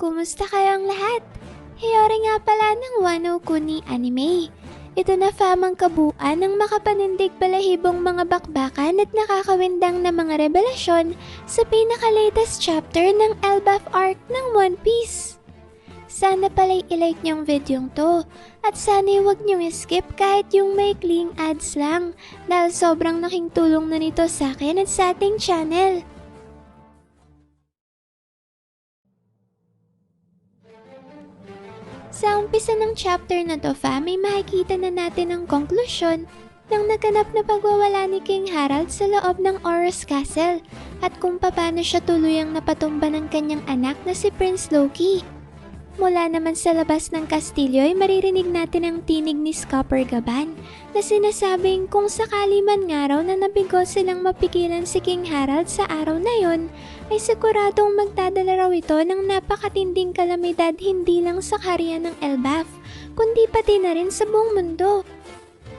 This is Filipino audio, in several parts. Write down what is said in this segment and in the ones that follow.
Kumusta kayong lahat? Hiyori nga pala ng Wano Kuni Anime. Ito na famang kabuuan ng makapanindig balahibong mga bakbakan at nakakawindang na mga revelasyon sa pinaka-latest chapter ng Elbaf arc ng One Piece. Sana pala'y ilike niyong videong to at sana'y huwag niyong skip kahit yung maikling ads lang dahil sobrang naking tulong na nito sa akin at sa ating channel. Sa umpisa ng chapter na to may makikita na natin ang konklusyon ng naganap na pagwawala ni King Harald sa loob ng Oros Castle at kung paano siya tuluyang napatumba ng kanyang anak na si Prince Loki. Mula naman sa labas ng kastilyo ay maririnig natin ang tinig ni Scopper Gaban na sinasabing kung sakali man nga raw na nabigo silang mapigilan si King Harald sa araw na yon, ay siguradong magdadala raw ito ng napakatinding kalamidad hindi lang sa kaharian ng Elbaf, kundi pati na rin sa buong mundo.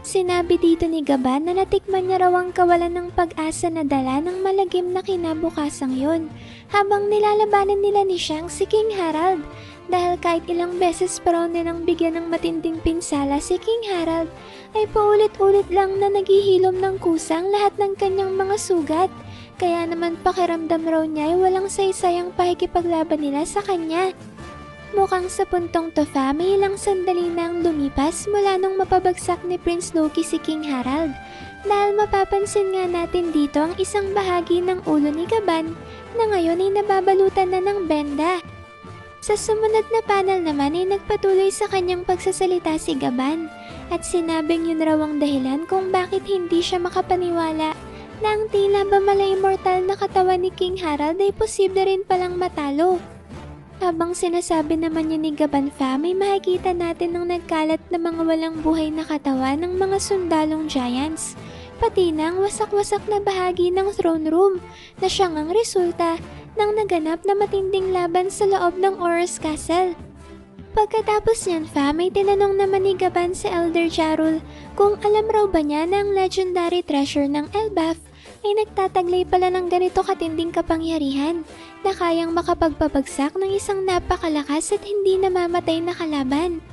Sinabi dito ni Gaban na natikman niya raw ang kawalan ng pag-asa na dala ng malagim na kinabukasang yon, habang nilalabanan nila ni Shanks si King Harald. Dahil kahit ilang beses pa raw nilang bigyan ng matinding pinsala si King Harald, ay paulit-ulit lang na naghihilom ng kusang lahat ng kanyang mga sugat. Kaya naman pakiramdam raw niya ay walang saysayang pakikipaglaban nila sa kanya. Mukhang sa puntong to may ilang sandali nang lumipas mula nung mapabagsak ni Prince Loki si King Harald. Dahil mapapansin nga natin dito ang isang bahagi ng ulo ni Gaban na ngayon ay nababalutan na ng benda. Sa sumunod na panel naman ay nagpatuloy sa kanyang pagsasalita si Gaban at sinabing yun raw ang dahilan kung bakit hindi siya makapaniwala na ang tila ba mala-immortal na katawan ni King Harald ay posible rin palang matalo. Habang sinasabi naman niya ni Gaban may makikita natin ang nagkalat na mga walang buhay na katawan ng mga sundalong giants, pati na ang wasak-wasak na bahagi ng throne room na siyang ang resulta ng naganap na matinding laban sa loob ng Oros Castle. Pagkatapos niyan may tinanong naman ni Gaban si Elder Jarul kung alam raw ba niya na ang legendary treasure ng Elbaf ay nagtataglay pala ng ganito katinding kapangyarihan na kayang makapagpabagsak ng isang napakalakas at hindi namamatay na kalaban.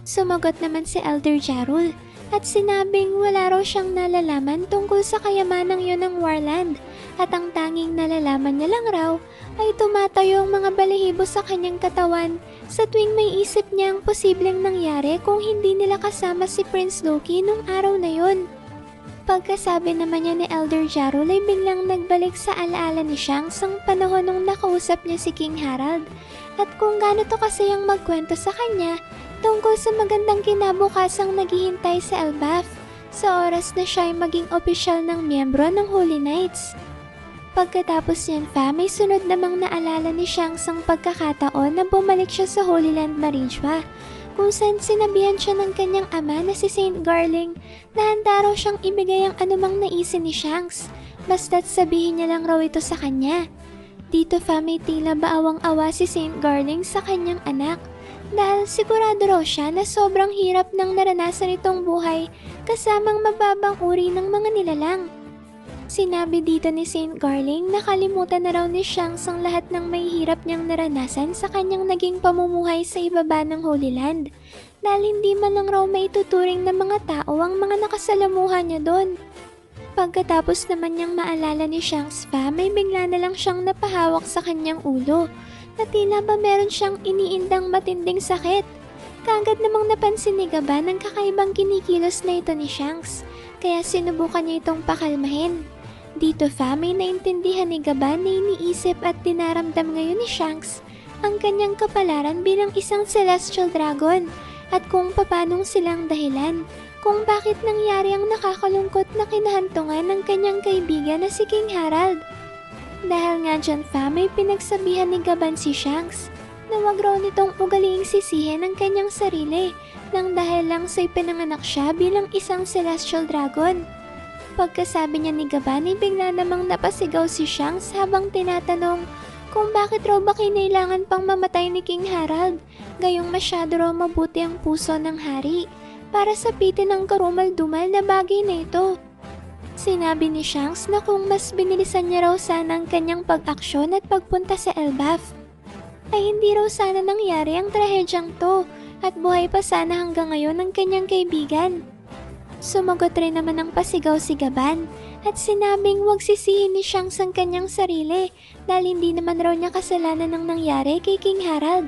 Sumagot naman si Elder Jarul at sinabing wala raw siyang nalalaman tungkol sa kayamanang yun ng Warland at ang tanging nalalaman niya lang raw ay tumatayo ang mga balahibo sa kanyang katawan sa tuwing may isip niya ang posibleng nangyari kung hindi nila kasama si Prince Loki nung araw na yun. Pagkasabi naman niya ni Elder Jarul ay biglang nagbalik sa alaala ni Shanks ang panahon nung nakausap niya si King Harald at kung gaano to kasayang magkwento sa kanya tungkol sa magandang kinabukasang naghihintay sa Elbaf sa oras na siya ay maging opisyal ng miyembro ng Holy Knights. Pagkatapos niyan may sunod namang naalala ni Shanks ang pagkakataon na bumalik siya sa Holy Land Marijua kung saan sinabihan siya ng kanyang ama na si Saint Garling na handa raw siyang ibigay ang anumang naisin ni Shanks basta't sabihin niya lang raw ito sa kanya. Dito may tila baawang-awa si Saint Garling sa kanyang anak dahil sigurado raw siya na sobrang hirap ng naranasan itong buhay kasamang mababang uri ng mga nilalang. Sinabi dito ni Saint Garling na kalimutan na raw ni Shanks ang lahat ng may hirap niyang naranasan sa kanyang naging pamumuhay sa ibaba ng Holy Land dahil hindi man lang raw maituturing ng mga tao ang mga nakasalamuhan niya doon. Pagkatapos naman niyang maalala ni Shanks may bigla na lang siyang napahawak sa kanyang ulo na tila ba meron siyang iniindang matinding sakit. Kaagad namang napansin ni Gaban ang kakaibang kinikilos na ito ni Shanks kaya sinubukan niya itong pakalmahin. Dito may naintindihan ni Gaban na iniisip at dinaramdam ngayon ni Shanks ang kanyang kapalaran bilang isang celestial dragon at kung papanong silang dahilan kung bakit nangyari ang nakakalungkot na kinahantungan ng kanyang kaibigan na si King Harald. Dahil nga dyan may pinagsabihan ni Gaban si Shanks na wag raw nitong ugaliing sisihin ang kanyang sarili nang dahil lang sa'y pinanganak siya bilang isang celestial dragon. Pagkasabi niya ni Gaban ay bigla namang napasigaw si Shanks habang tinatanong kung bakit raw ba kinailangan pang mamatay ni King Harald gayong masyado raw mabuti ang puso ng hari para sapitin ang karumal-dumal na bagay na ito. Sinabi ni Shanks na kung mas binilisan niya raw sana ang kanyang pag-aksyon at pagpunta sa Elbaf ay hindi raw sana nangyari ang trahedyang to at buhay pa sana hanggang ngayon ang kanyang kaibigan. Sumagot rin naman ng pasigaw si Gaban at sinabing wag sisihin ni Shanks ang kanyang sarili dahil hindi naman raw niya kasalanan ng nangyari kay King Harald.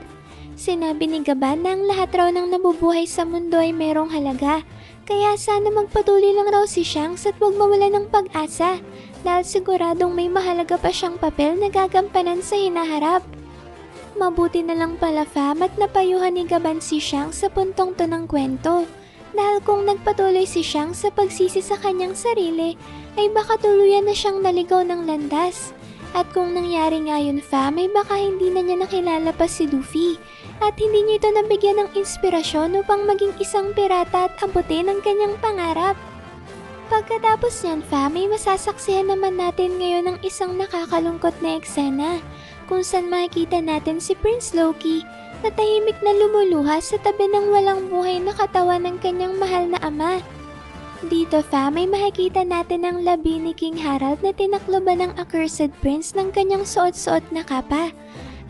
Sinabi ni Gaban na ang lahat raw ng nabubuhay sa mundo ay merong halaga, kaya sana magpatuloy lang raw si Shanks at wag mawala ng pag-asa dahil siguradong may mahalaga pa siyang papel na gagampanan sa hinaharap. Mabuti na lang pala fam at napayuhan ni Gaban si Shanks sa puntong to ng kwento. Dahil kung nagpatuloy si Shanks sa pagsisi sa kanyang sarili, ay baka tuluyan na siyang naligaw ng landas. At kung nangyari nga yun fam, ay baka hindi na niya nakilala pa si Luffy. At hindi niya ito nabigyan ng inspirasyon upang maging isang pirata at abutin ang kanyang pangarap. Pagkatapos niyan fam, ay masasaksihan naman natin ngayon ang isang nakakalungkot na eksena kung saan makikita natin si Prince Loki na tahimik na lumuluha sa tabi ng walang buhay na katawan ng kanyang mahal na ama. Dito fam ay makikita natin ang labi ni King Harald na tinakloban ng accursed prince ng kanyang suot-suot na kapa.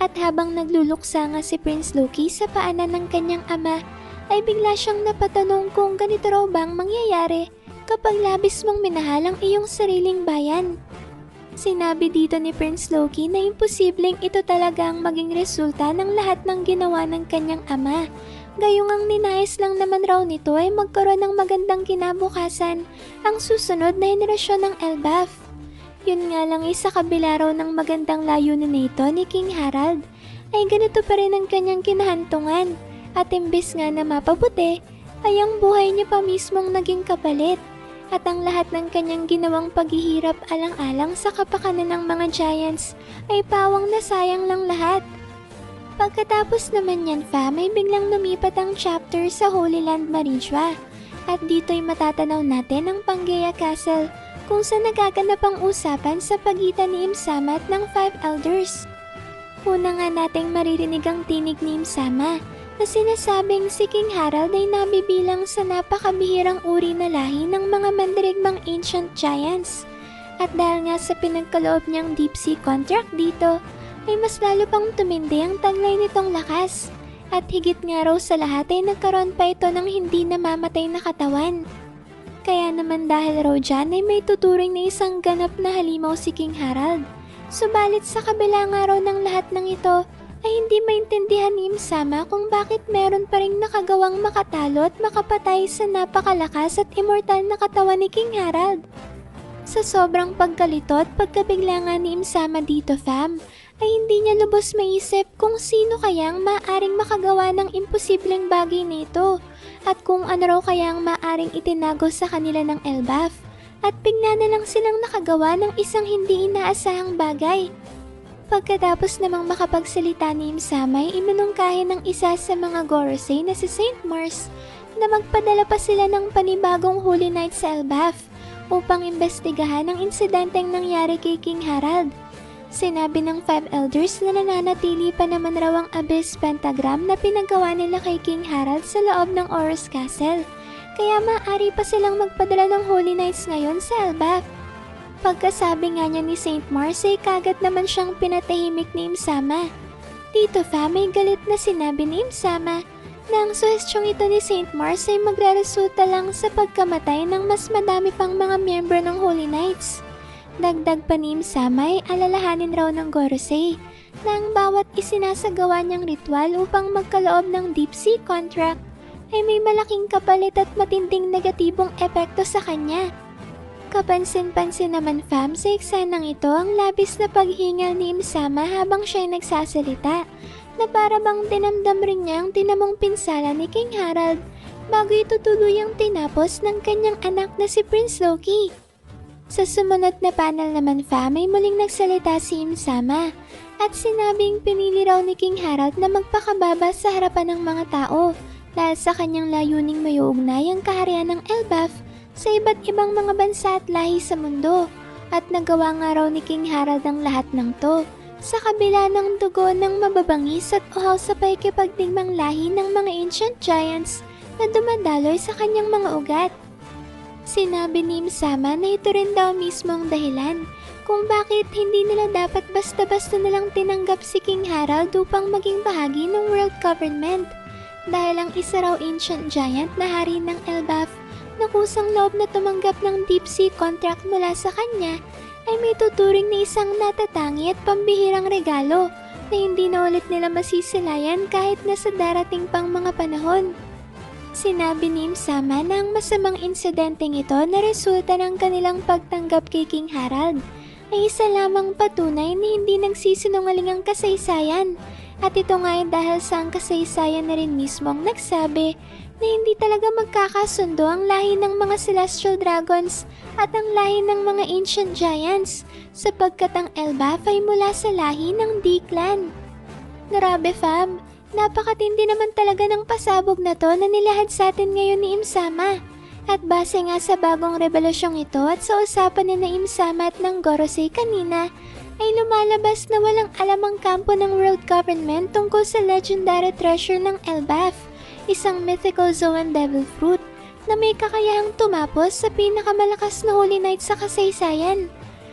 At habang nagluluksa nga si Prince Loki sa paanan ng kanyang ama, ay bigla siyang napatanong kung ganito raw bang mangyayari kapag labis mong minahal ang iyong sariling bayan. Sinabi dito ni Prince Loki na imposibleng ito talaga ang maging resulta ng lahat ng ginawa ng kanyang ama. Gayong ang ninais lang naman raw nito ay magkaroon ng magandang kinabukasan ang susunod na henerasyon ng Elbaf. Yun nga lang sa kabila raw ng magandang layunin nito ni King Harald, ay ganito pa rin ang kanyang kinahantungan at imbes nga na mapabuti, ay ang buhay niya pa mismong naging kapalit. At ang lahat ng kanyang ginawang paghihirap alang-alang sa kapakanan ng mga giants ay pawang nasayang lang lahat. Pagkatapos naman yan fam ay biglang lumipat ang chapter sa Holy Land Marijua. At dito'y matatanaw natin ang Pangaea Castle kung saan nagaganap ang usapan sa pagitan ni Imsama at ng Five Elders. Una nga nating maririnig ang tinig ni Imsama na sinasabing si King Harald ay nabibilang sa napakabihirang uri na lahi ng mga mandirigmang ancient giants. At dahil nga sa pinagkaloob niyang deep sea contract dito, ay mas lalo pang tumindi ang taglay nitong lakas. At higit nga raw sa lahat ay nagkaroon pa ito ng hindi namamatay na katawan. Kaya naman dahil raw dyan ay may tuturing na isang ganap na halimaw si King Harald. Subalit sa kabila nga raw ng lahat ng ito, ay hindi maintindihan ni Imsama kung bakit meron pa ring nakagawang makatalo at makapatay sa napakalakas at immortal na katawan ni King Harald. Sa sobrang pagkalito at pagkabigla nga ni Imsama dito fam, ay hindi niya lubos maisip kung sino kayang maaring makagawa ng imposibleng bagay nito at kung ano raw kayang maaring itinago sa kanila ng Elbaf. At bigla na lang silang nakagawa ng isang hindi inaasahang bagay. Pagkatapos namang makapagsalita ni Imsama ay iminungkahi ng isa sa mga Gorosei na si Saint Mars na magpadala pa sila ng panibagong Holy Knight sa Elbaf upang imbestigahan ang insidenteng nangyari kay King Harald. Sinabi ng Five Elders na nananatili pa naman raw ang Abyss Pentagram na pinagawa nila kay King Harald sa loob ng Oros Castle, kaya maaari pa silang magpadala ng Holy Knights ngayon sa Elbaf. Pagkasabi nga niya ni Saint Mars ay kagad naman siyang pinatahimik ni Imsama. Dito fam ay galit na sinabi ni Imsama na ang suhestyong ito ni Saint Mars ay magreresulta lang sa pagkamatay ng mas madami pang mga miyembro ng Holy Knights. Dagdag pa ni Imsama ay alalahanin raw ng Gorosei na ang bawat isinasagawa niyang ritual upang magkaloob ng deep sea contract ay may malaking kapalit at matinding negatibong epekto sa kanya. Kapansin-pansin naman fam sa eksenang ito ang labis na paghingal ni Imsama habang siya'y nagsasalita na para bang dinamdam rin niya ang tinamong pinsala ni King Harald bago ito tuluyang tinapos ng kanyang anak na si Prince Loki. Sa sumunod na panel naman fam ay muling nagsalita si Imsama at sinabing pinili raw ni King Harald na magpakababa sa harapan ng mga tao dahil sa kanyang layuning mayuugnay ang kaharian ng Elbaf sa iba't ibang mga bansa at lahi sa mundo at nagawa nga raw ni King Harald ang lahat ng to sa kabila ng dugo ng mababangis at uhaw sa paikipagdigmang lahi ng mga ancient giants na dumadaloy sa kanyang mga ugat. Sinabi ni Imsama na ito rin daw mismo ang dahilan kung bakit hindi nila dapat basta-basta nalang tinanggap si King Harald upang maging bahagi ng world government. Dahil ang isa raw ancient giant na hari ng Elbaf na kusang loob na tumanggap ng deep sea contract mula sa kanya ay may tuturing na isang natatangi at pambihirang regalo na hindi na ulit nila masisilayan kahit na sa darating pang mga panahon. Sinabi ni Imsama na ang masamang insidenteng ito na resulta ng kanilang pagtanggap kay King Harald ay isa lamang patunay na hindi nagsisinungaling ang kasaysayan. At ito nga ay dahil sa ang kasaysayan na rin mismo ang nagsabi na hindi talaga magkakasundo ang lahi ng mga celestial dragons at ang lahi ng mga ancient giants sapagkat ang Elbaf ay mula sa lahi ng D-clan. Grabe fam! Napakatindi naman talaga ng pasabog na to na nilahad sa atin ngayon ni Imsama. At base nga sa bagong rebolusyong ito at sa usapan ni na Imsama at ng Gorosei kanina, ay lumalabas na walang alam ang kampo ng world government tungkol sa legendary treasure ng Elbaf, isang mythical Zoan devil fruit na may kakayahang tumapos sa pinakamalakas na holy knight sa kasaysayan.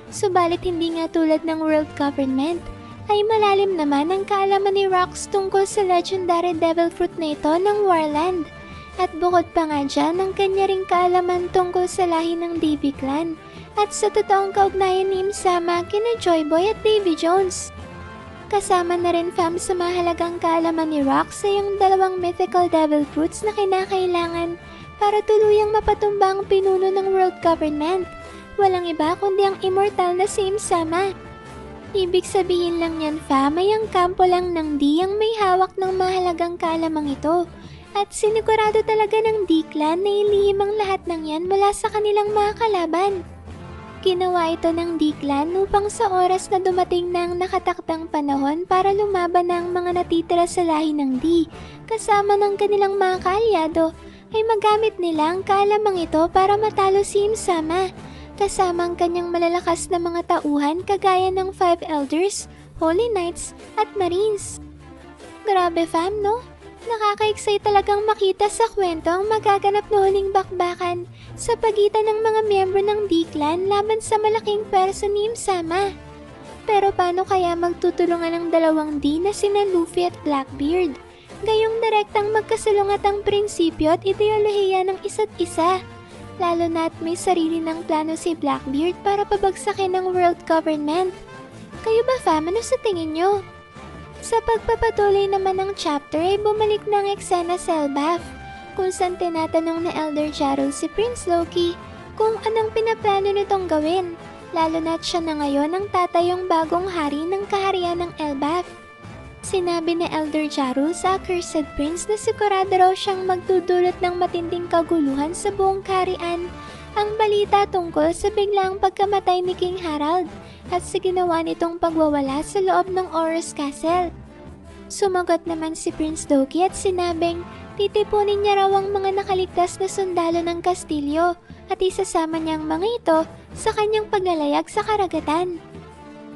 Subalit hindi nga tulad ng world government, ay malalim naman ang kaalaman ni Rox tungkol sa legendary devil fruit na ito ng Warland. At bukod pa nga dyan ang kanya ring kaalaman tungkol sa lahi ng Davy Clan at sa totoong kaugnayan ni Imsama kina Joyboy at Davy Jones. Kasama na rin fam sa mahalagang kaalaman ni Rox ay ang dalawang mythical devil fruits na kinakailangan para tuluyang mapatumba ang pinuno ng world government. Walang iba kundi ang immortal na si Imsama. Ibig sabihin lang yan fam ay ang kampo lang ng D ang may hawak ng mahalagang kaalamang ito at sinigurado talaga ng D-clan na ilihim ang lahat ng yan mula sa kanilang mga kalaban. Ginawa ito ng D-clan upang sa oras na dumating na ang nakatakdang panahon para lumaban ng mga natitira sa lahi ng D kasama ng kanilang mga kaalyado ay magamit nila ang kaalamang ito para matalo si Imsama kasama ang kanyang malalakas na mga tauhan kagaya ng 5 elders, holy knights at marines. Grabe fam no? Nakaka-excite talagang makita sa kwento ang magaganap na huling bakbakan sa pagitan ng mga miyembro ng D-clan laban sa malaking pwersa ni Imsama. Pero paano kaya magtutulungan ang dalawang D na sina Luffy at Blackbeard? Gayong direktang magkasalungat ang prinsipyo at ideolohiya ng isa't isa. Lalo na at may sarili ng plano si Blackbeard para pabagsakin ang world government. Kayo ba fam, ano sa tingin nyo? Sa pagpapatuloy naman ng chapter ay bumalik ng eksena sa Elbaf, kung saan tinatanong na Elder Jarl si Prince Loki kung anong pinaplano nitong gawin, lalo na't siya na ngayon ang tatayong bagong hari ng kaharian ng Elbaf. Sinabi ni Elder Jarl sa Accursed Prince na sigurado raw siyang magdudulot ng matinding kaguluhan sa buong kaharian ang balita tungkol sa biglang pagkamatay ni King Harald at sa ginawa nitong pagwawala sa loob ng Aurus Castle. Sumagot naman si Prince Loki at sinabing titipunin niya raw ang mga nakaligtas na sundalo ng Kastilyo at isasama niya ang mga ito sa kanyang paglalayag sa karagatan.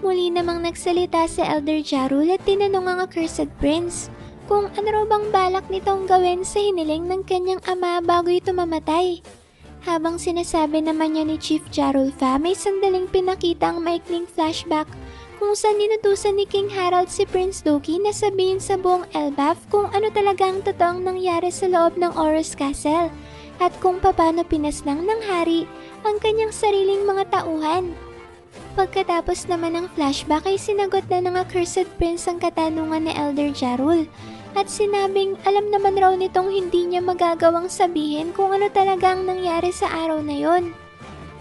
Muli namang nagsalita si Elder Jarl at tinanong ang Accursed Prince kung ano raw bang balak nitong gawin sa hiniling ng kanyang ama bago ito mamatay. Habang sinasabi naman niya ni Chief Jarl may sandaling pinakita ang maikling flashback kung saan ninutusan ni King Harald si Prince Loki na sabihin sa buong Elbaf kung ano talaga ang totoong nangyari sa loob ng Aurus Castle at kung paano pinaslang ng hari ang kanyang sariling mga tauhan. Pagkatapos naman ng flashback ay sinagot na ng Accursed Prince ang katanungan ni Elder Jarl at sinabing alam naman raw nitong hindi niya magagawang sabihin kung ano talaga ang nangyari sa araw na yon.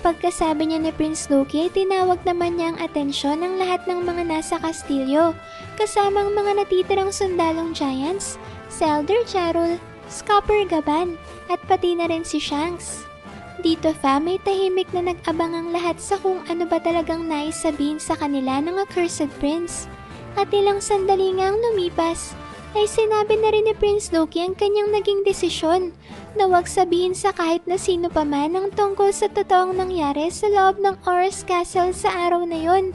Pagkasabi niya ni Prince Loki ay tinawag naman niya ang atensyon ng lahat ng mga nasa kastilyo kasamang mga natitirang sundalong giants, si Elder Jarl, Scupper Gaban at pati na rin si Shanks. Dito may tahimik na nag-abang ang lahat sa kung ano ba talagang nais sabihin sa kanila ng Accursed Prince. At ilang sandali nga ang lumipas, ay sinabi na rin ni Prince Loki ang kanyang naging desisyon na huwag sabihin sa kahit na sino pa man ang tungkol sa totoong nangyari sa loob ng Aurus Castle sa araw na yon.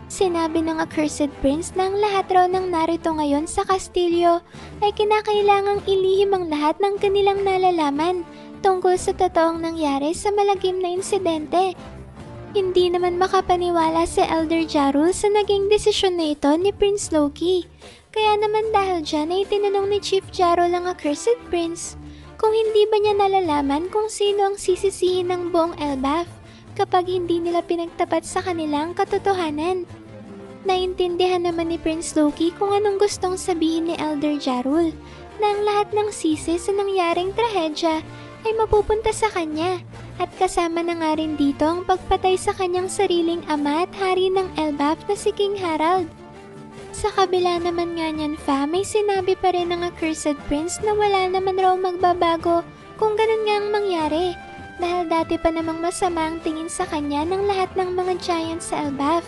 Sinabi ng Accursed Prince na ang lahat raw ng narito ngayon sa kastilyo ay kinakailangang ilihim ang lahat ng kanilang nalalaman tungkol sa totoong nangyari sa malagim na insidente. Hindi naman makapaniwala si Elder Jarul sa naging desisyon na ito ni Prince Loki. Kaya naman dahil dyan ay tinanong ni Chief Jarul ang Accursed Prince kung hindi ba niya nalalaman kung sino ang sisisihin ng buong Elbaf kapag hindi nila pinagtapat sa kanilang katotohanan. Naintindihan naman ni Prince Loki kung anong gustong sabihin ni Elder Jarul na ang lahat ng sisi sa nangyaring trahedya ay mapupunta sa kanya at kasama na nga rin dito ang pagpatay sa kanyang sariling ama at hari ng Elbaf na si King Harald. Sa kabila naman nga niyan may sinabi pa rin ng Accursed Prince na wala naman raw magbabago kung ganun nga ang mangyari dahil dati pa namang masama ang tingin sa kanya ng lahat ng mga giants sa Elbaf.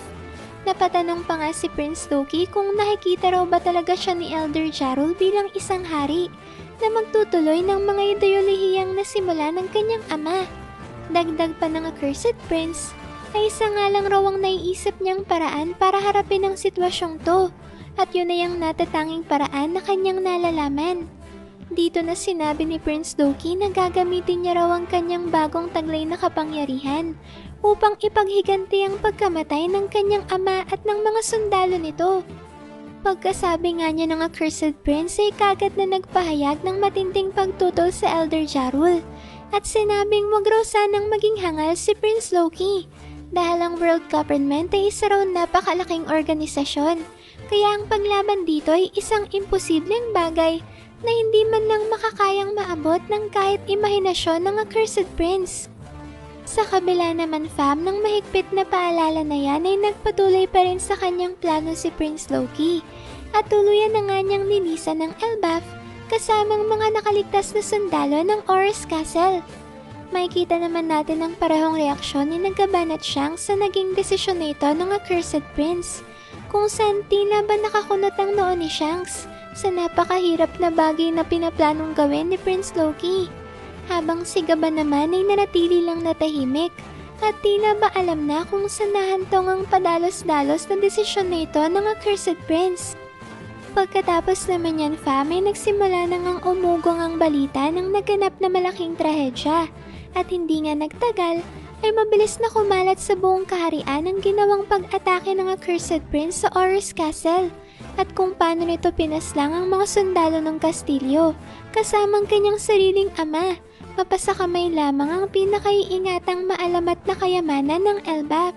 Napatanong pa nga si Prince Loki kung nakikita raw ba talaga siya ni Elder Jarul bilang isang hari na magtutuloy ng mga ideolehiyang nasimula ng kanyang ama. Dagdag pa ng Accursed Prince ay isa nga lang raw ang naiisip niyang paraan para harapin ang sitwasyong to at yun ay ang natatanging paraan na kanyang nalalaman. Dito na sinabi ni Prince Loki na gagamitin niya raw ang kanyang bagong taglay na kapangyarihan upang ipaghiganti ang pagkamatay ng kanyang ama at ng mga sundalo nito. Pagkasabi nga niya ng Accursed Prince ay kagad na nagpahayag ng matinding pagtutol sa Elder Jarul at sinabing wag raw sanang maging hangal si Prince Loki dahil ang world government ay isa raw napakalaking organisasyon kaya ang paglaban dito ay isang imposibleng bagay na hindi man lang makakayang maabot ng kahit imahinasyon ng Accursed Prince. Sa kabila naman ng mahigpit na paalala na yan ay nagpatuloy pa rin sa kanyang plano si Prince Loki at tuluyan na nga niyang linisan ng Elbaf kasamang mga nakaligtas na sundalo ng Oris Castle. Makikita naman natin ang parehong reaksyon ni Nagaban at Shanks sa naging desisyon na ito ng Accursed Prince kung saan tila ba nakakunot ang noo ni Shanks sa napakahirap na bagay na pinaplanong gawin ni Prince Loki. Habang si Gaban naman ay nanatili lang natahimik at tila ba alam na kung saan nahantong ang padalos-dalos na desisyon na ito ng Accursed Prince. Pagkatapos naman yan ay nagsimula na ngang umugong ang balita ng naganap na malaking trahedya at hindi nga nagtagal ay mabilis na kumalat sa buong kaharian ang ginawang pag-atake ng Accursed Prince sa Oris Castle at kung paano nito pinaslang ang mga sundalo ng Kastilyo kasamang kanyang sariling ama. Mapasakamay lamang ang pinakaiingatang maalamat na kayamanan ng Elbaf.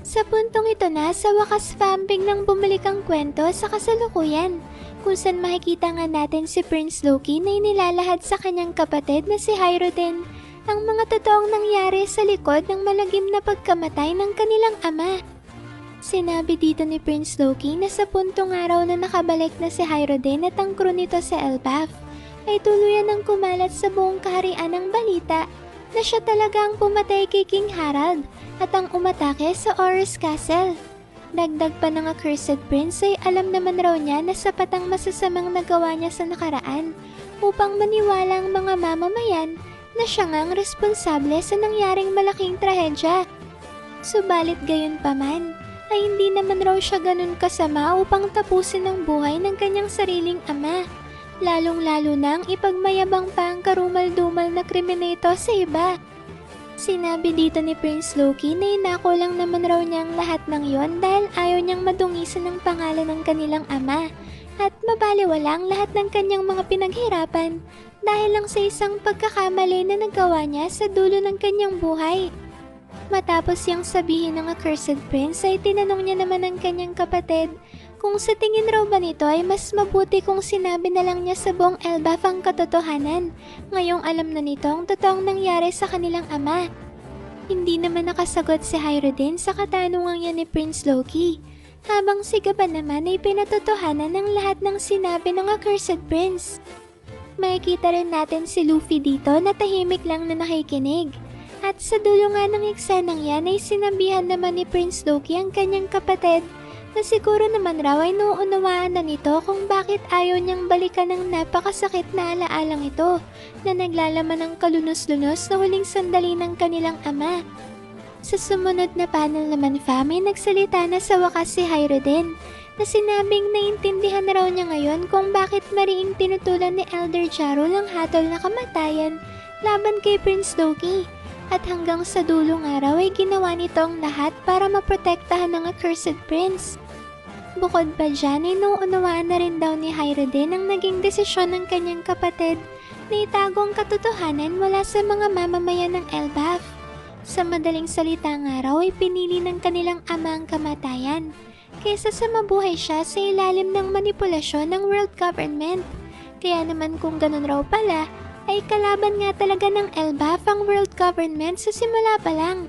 Sa puntong ito na, sa wakas biglang bumalik ang kwento sa kasalukuyan, kung saan makikita nga natin si Prince Loki na inilalahad sa kanyang kapatid na si Hyrule ang mga totoong nangyari sa likod ng malagim na pagkamatay ng kanilang ama. Sinabi dito ni Prince Loki na sa puntong araw na nakabalik na si Hyrule at ang crew nito sa Elbaf, ay tuluyan ng kumalat sa buong kaharian ng balita na siya talaga ang pumatay kay King Harald at ang umatake sa Oris Castle. Dagdag pa ng Accursed Prince ay alam naman raw niya na sapat ang masasamang nagawa niya sa nakaraan upang maniwala ang mga mamamayan na siya nga ang responsable sa nangyaring malaking trahedya. Subalit gayon pa man, ay hindi naman raw siya ganun kasama upang tapusin ang buhay ng kanyang sariling ama. Lalong-lalo na ang ipagmayabang pa ang karumal-dumal na kriminito sa iba. Sinabi dito ni Prince Loki na inako lang naman raw niya ang lahat ng yon dahil ayaw niyang madungisan ang pangalan ng kanilang ama at mabaliwala ang lahat ng kanyang mga pinaghirapan dahil lang sa isang pagkakamali na nagawa niya sa dulo ng kanyang buhay. Matapos yang sabihin ng Accursed Prince ay tinanong niya naman ang kanyang kapatid kung sa tingin raw ba nito ay mas mabuti kung sinabi na lang niya sa buong Elbaf ang katotohanan ngayong alam na nito ang totoong nangyari sa kanilang ama. Hindi naman nakasagot si Hyrule sa katanungan niya ni Prince Loki, habang si Gaban naman ay pinatotohanan ng lahat ng sinabi ng Accursed Prince. Makikita rin natin si Luffy dito na tahimik lang na nakikinig. At sa dulo nga ng eksenang yan ay sinabihan naman ni Prince Loki ang kanyang kapatid na siguro naman raw ay nauunawaan na nito kung bakit ayaw niyang balikan ng napakasakit na alaalang ito na naglalaman ng kalunos-lunos na huling sandali ng kanilang ama. Sa sumunod na panel naman may nagsalita na sa wakas si Hyrule na sinabing naintindihan na raw niya ngayon kung bakit mariing tinutulan ni Elder Jarul ang hatol na kamatayan laban kay Prince Loki. At hanggang sa dulong araw ay ginawa nito ang lahat para maprotektahan ng accursed prince. Bukod pa dyan ay nauunawaan na rin daw ni Hyrule ang naging desisyon ng kanyang kapatid na itago ang katotohanan mula sa mga mamamayan ng Elbaf. Sa madaling salita nga raw ay pinili ng kanilang ama ang kamatayan kaysa sa mabuhay siya sa ilalim ng manipulasyon ng world government. Kaya naman kung ganun raw pala, ay kalaban nga talaga ng Elbaf ang world government sa simula pa lang.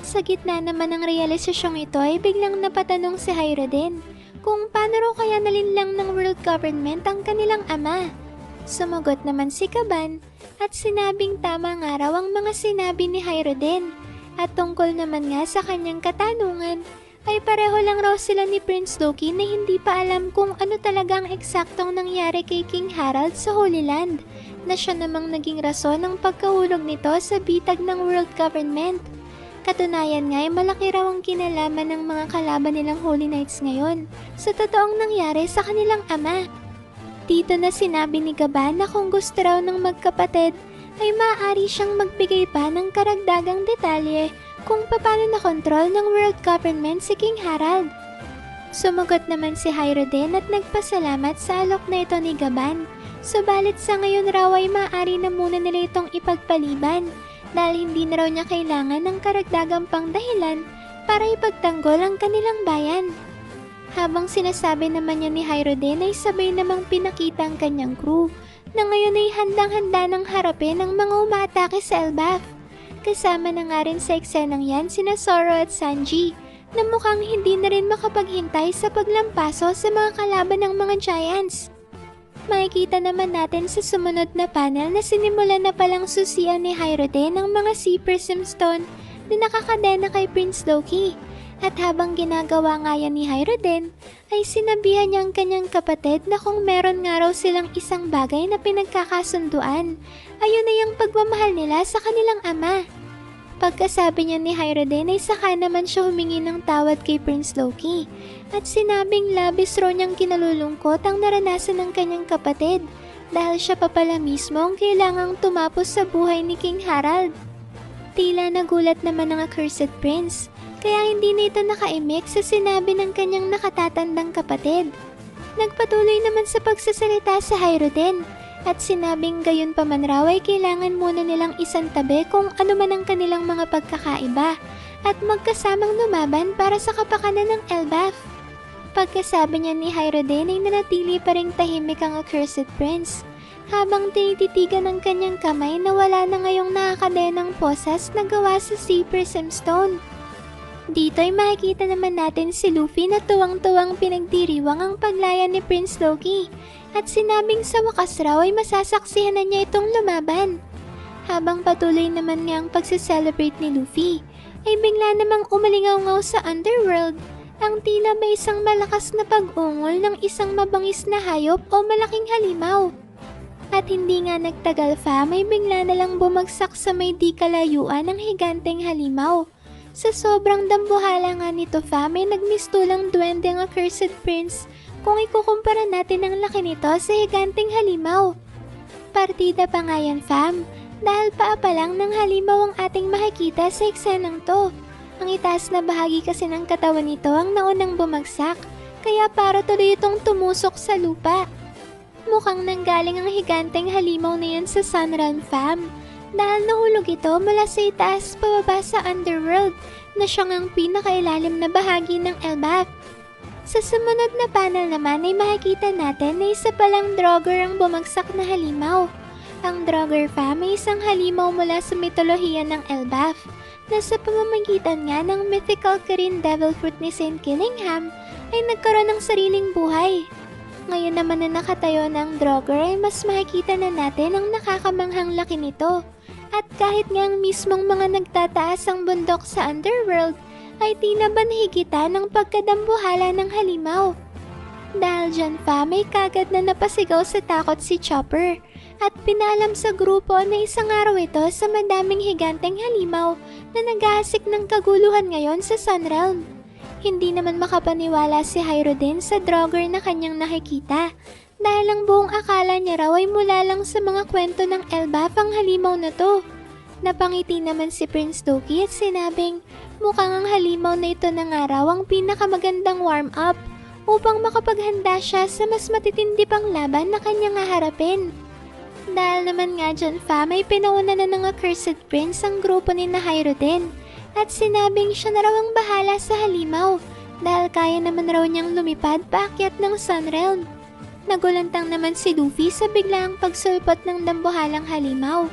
Sa gitna naman ng realisasyong ito ay biglang napatanong si Hyrule kung paano raw kaya nalinlang ng world government ang kanilang ama. Sumagot naman si Kaban at sinabing tama nga raw ang mga sinabi ni Hyrule at tungkol naman nga sa kanyang katanungan ay pareho lang raw sila ni Prince Loki na hindi pa alam kung ano talaga ang eksaktong nangyari kay King Harald sa Holy Land na siya namang naging rason ng pagkahulog nito sa bitag ng world government. Katunayan nga ay malaki raw ang kinalaman ng mga kalaban nilang Holy Knights ngayon sa totoong nangyari sa kanilang ama. Dito na sinabi ni Gaban na kung gusto raw ng magkapatid ay maaari siyang magbigay pa ng karagdagang detalye kung paano nakontrol ng world government si King Harald. Sumagot naman si Hyrule at nagpasalamat sa alok na ito ni Gaban. Subalit sa ngayon raw ay maaari na muna nila itong ipagpaliban dahil hindi na raw niya kailangan ng karagdagang pangdahilan para ipagtanggol ang kanilang bayan. Habang sinasabi naman niya ni Hyrule ay sabay namang pinakita ang kanyang crew na ngayon ay handang-handa ng harapin ang mga umaatake sa Elbaf. Kasama na nga rin sa eksenang yan sina Zoro at Sanji na mukhang hindi na rin makapaghintay sa paglampaso sa mga kalaban ng mga giants. Makikita naman natin sa sumunod na panel na sinimulan na palang susian ni Hyrule ng mga Sea Prism Stone na nakakadena kay Prince Loki. At habang ginagawa nga yan ni Hyrule, ay sinabihan niya ang kanyang kapatid na kung meron nga raw silang isang bagay na pinagkakasunduan, ayun na yung pagmamahal nila sa kanilang ama. Pagkasabi niya ni Hyrule ay saka naman siya humingi ng tawad kay Prince Loki at sinabing labis raw niyang kinalulungkot ang naranasan ng kanyang kapatid dahil siya pa pala mismo ang kailangang tumapos sa buhay ni King Harald. Tila nagulat naman ang accursed prince kaya hindi na ito nakaimik sa sinabi ng kanyang nakatatandang kapatid. Nagpatuloy naman sa pagsasalita sa Hyrule at sinabing gayon pa man raw ay kailangan muna nilang isantabi kung ano man ang kanilang mga pagkakaiba at magkasamang lumaban para sa kapakanan ng Elbaf. Pagkasabi niya ni Hyrule ay nanatili pa ring tahimik ang accursed prince habang tinititigan ng kanyang kamay na wala na ngayong nakakadenang posas na gawa sa Sea Prism Stone. Dito ay makikita naman natin si Luffy na tuwang-tuwang pinagdiriwang ang paglaya ni Prince Loki at sinabing sa wakas raw ay masasaksihan na niya itong lumaban. Habang patuloy naman nga ang pagsiselebrate ni Luffy, ay bigla namang umalingaw-ngaw sa underworld ang tila ba isang malakas na pag-ungol ng isang mabangis na hayop o malaking halimaw. At hindi nga nagtagal fa, may bigla na lang bumagsak sa may di kalayuan ng higanteng halimaw. Sa sobrang dambuhala nga nito fa, may nagmistulang duwende ang accursed prince kung ikukumpara natin ang laki nito sa higanteng halimaw. Partida pa nga yan fam, dahil pa lang ng halimaw ang ating makikita sa eksenang to. Ang itaas na bahagi kasi ng katawan nito ang naunang bumagsak, kaya para tuloy itong tumusok sa lupa. Mukhang nanggaling ang higanteng halimaw na yan sa Sunrealm fam. Dahil nahulog ito mula sa itaas pababa sa underworld na siyang ang pinakailalim na bahagi ng Elbaf. Sa sumunod na panel naman ay makikita natin na isa palang Draugr ang bumagsak na halimaw. Ang Draugr fam ay isang halimaw mula sa mitolohiya ng Elbaf na sa pamamagitan nga ng mythical Kirin Devil Fruit ni Saint Killingham ay nagkaroon ng sariling buhay. Ngayon naman na nakatayo ng Draugr ay mas makikita na natin ang nakakamanghang laki nito. At kahit nga ang mismong mga nagtataas ang bundok sa underworld ay tila ba nahigitan ng pagkadambuhala ng halimaw. Dahil dyan pa may kagad na napasigaw sa takot si Chopper at pinaalam sa grupo na isang araw ito sa madaming higanteng halimaw na naghahasik ng kaguluhan ngayon sa Sunrealm. Hindi naman makapaniwala si Hyrule sa Draugr na kanyang nakikita dahil ang buong akala niya raw ay mula lang sa mga kwento ng Elbaf ang halimaw na to. Napangiti naman si Prince Loki at sinabing mukhang ang halimaw na ito na nga raw ang pinakamagandang warm-up upang makapaghanda siya sa mas matitindi pang laban na kanyang haharapin. Dahil naman nga dyan may pinauna na ng Accursed Prince ang grupo ni Hieroden at sinabing siya na raw ang bahala sa halimaw dahil kaya naman raw niyang lumipad paakyat ng Sunrealm. Nagulantang naman si Luffy sa biglaang pagsulpot ng dambuhalang halimaw,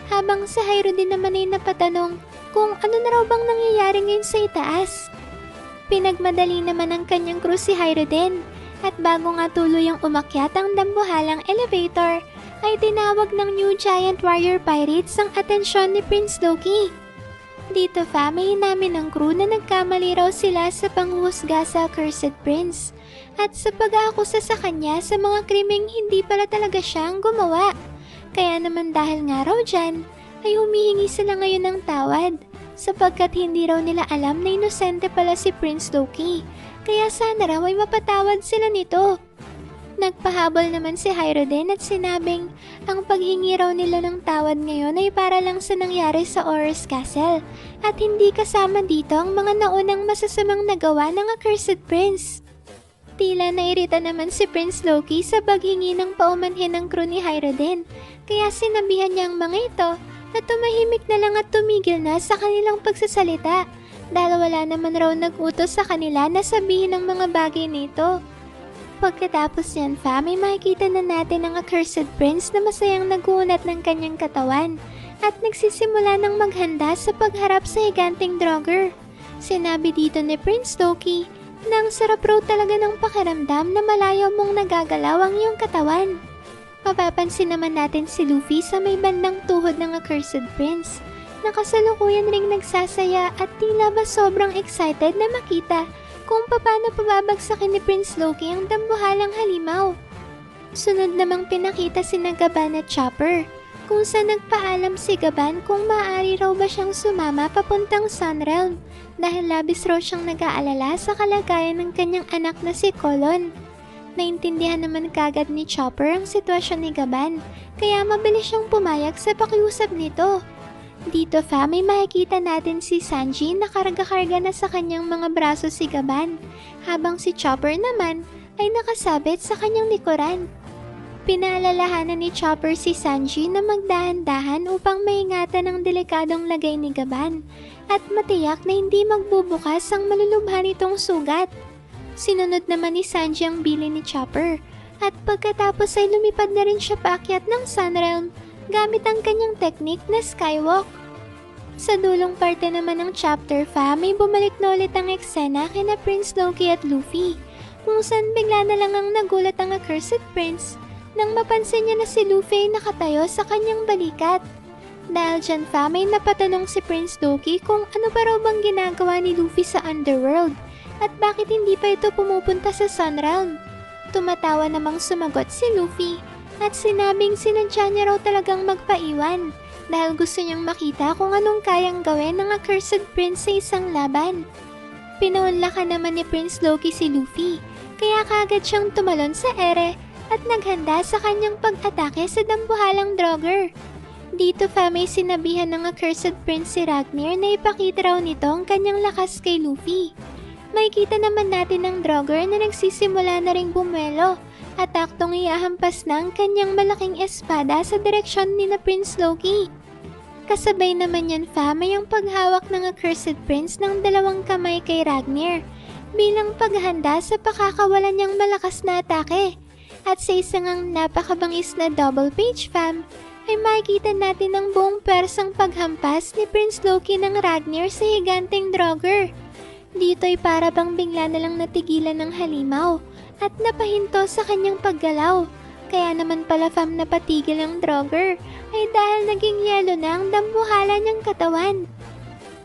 habang si Hieroden naman ay napatanong kung ano na raw bang nangyayari ngayon sa itaas. Pinagmadali naman ng kanyang crew si Hieroden at bago nga tuluyang umakyat ang dambuhalang elevator ay tinawag ng New Giant Warrior Pirates ang atensyon ni Prince Loki. Dito may namin ng crew na nagkamali raw sila sa panghuhusga sa Accursed Prince at sa pag-aakusa sa kanya sa mga krimeng hindi pala talaga siyang gumawa. Kaya naman dahil nga raw dyan, ay humihingi sila ngayon ng tawad sapagkat hindi raw nila alam na inosente pala si Prince Loki. Kaya sana raw ay mapatawad sila nito. Nagpahabol naman si Hieroden at sinabing ang paghingi raw nila ng tawad ngayon ay para lang sa nangyari sa Auror's Castle at hindi kasama dito ang mga naunang masasamang nagawa ng Accursed Prince. Tila nairita naman si Prince Loki sa paghingi ng paumanhin ng crew ni Hieroden, kaya sinabihan niya ang mga ito na tumahimik na lang at tumigil na sa kanilang pagsasalita dahil wala naman raw nag-utos sa kanila na sabihin ang mga bagay nito. Pagkatapos yan may makikita na natin ang Accursed Prince na masayang naguunat ng kanyang katawan at nagsisimula ng maghanda sa pagharap sa higanting Draugr. Sinabi dito ni Prince Loki na ang sarap raw talaga ng pakiramdam na malayo mong nagagalaw ang iyong katawan. Mapapansin naman natin si Luffy sa may bandang tuhod ng Accursed Prince na kasalukuyan ring nagsasaya at tila ba sobrang excited na makita kung paano pababagsakin ni Prince Loki ang dambuhalang halimaw. Sunod namang pinakita si Gaban at Chopper kung saan nagpaalam si Gaban kung maaari raw ba siyang sumama papuntang Sunrealm dahil labis raw siyang nag-aalala sa kalagayan ng kanyang anak na si Colon. Naintindihan naman kagad ni Chopper ang sitwasyon ni Gaban kaya mabilis siyang pumayag sa pakiusap nito. Dito may makikita natin si Sanji na karga-karga na sa kanyang mga braso si Gaban habang si Chopper naman ay nakasabit sa kanyang likuran. Pinaalalahanan ni Chopper si Sanji na magdahan-dahan upang maingatan ang delikadong lagay ni Gaban at matiyak na hindi magbubukas ang malulubha nitong sugat. Sinunod naman ni Sanji ang bili ni Chopper at pagkatapos ay lumipad na rin siya paakyat ng Sunrealm gamit ang kanyang technique na Skywalk. Sa dulong parte naman ng chapter may bumalik na ulit ang eksena kina Prince Loki at Luffy kung saan bigla na lang ang nagulat ang Accursed Prince nang mapansin niya na si Luffy ay nakatayo sa kanyang balikat. Dahil dyan may napatanong si Prince Loki kung ano pa raw bang ginagawa ni Luffy sa Underworld at bakit hindi pa ito pumupunta sa Sunrealm. Tumatawa namang sumagot si Luffy at sinabing sinadya niya raw talagang magpaiwan dahil gusto niyang makita kung anong kayang gawin ng Accursed Prince sa isang laban. Pinaunlakan naman ni Prince Loki si Luffy kaya kagad siyang tumalon sa ere at naghanda sa kanyang pag-atake sa dambuhalang Draugr. Dito may sinabihan ng Accursed Prince si Ragnar na ipakita raw nito ang kanyang lakas kay Luffy. Makikita naman natin ang Draugr na nagsisimula na ring bumuelo at aktong iahampas na ang kanyang malaking espada sa direksyon ni na Prince Loki. Kasabay naman yan may ang paghawak ng Accursed Prince ng dalawang kamay kay Ragnar bilang paghanda sa pakakawalan niyang malakas na atake. At sa isang ang napakabangis na double page ay makikita natin ang buong persang paghampas ni Prince Loki ng Ragnar sa higanting Draugr. Dito ay para bang bigla na lang natigilan ng halimaw at napahinto sa kanyang paggalaw. Kaya naman pala napatigil ang Draugr ay dahil naging yelo na ang dambuhala niyang katawan.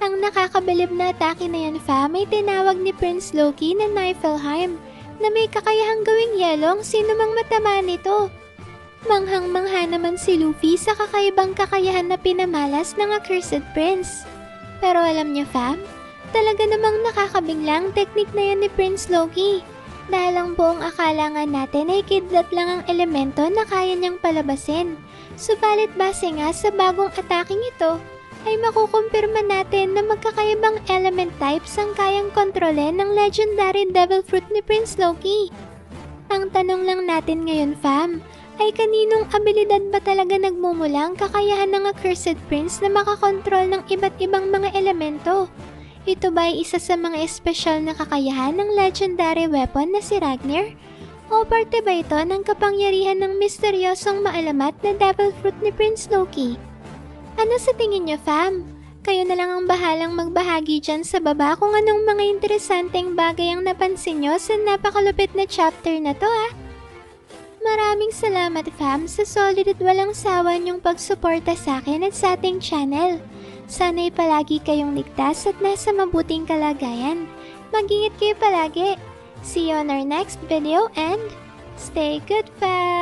Ang nakakabilib na atake na yan may tinawag ni Prince Loki na Niflheim na may kakayahang gawing yelo ang sino mang matamaan nito. Manghang-mangha naman si Luffy sa kakaibang kakayahan na pinamalas ng Accursed Prince. Pero alam niya talaga namang nakakabiglang teknik na yan ni Prince Loki. Dahil ang buong akala nga natin ay kidlat lang ang elemento na kaya niyang palabasin. Subalit base nga sa bagong ataking ito, ay makukumpirma natin na magkakaibang element types ang kayang kontrolin ng legendary devil fruit ni Prince Loki. Ang tanong lang natin ngayon, fam, ay kaninong abilidad ba talaga nagmumula ang kakayahan ng Accursed Prince na makakontrol ng iba't ibang mga elemento? Ito ba ay isa sa mga espesyal na kakayahan ng legendary weapon na si Ragnar? O parte ba ito ng kapangyarihan ng misteryosong maalamat na devil fruit ni Prince Loki? Ano sa tingin niyo, fam? Kayo na lang ang bahalang magbahagi dyan sa baba kung anong mga interesanteng bagay ang napansin nyo sa napakalupit na chapter na to, ha? Maraming salamat, fam, sa solid at walang sawa niyong pagsuporta sa akin at sa ating channel. Sana'y palagi kayong ligtas at nasa mabuting kalagayan. Mag-ingat kayo palagi. See you on our next video and stay good, fam!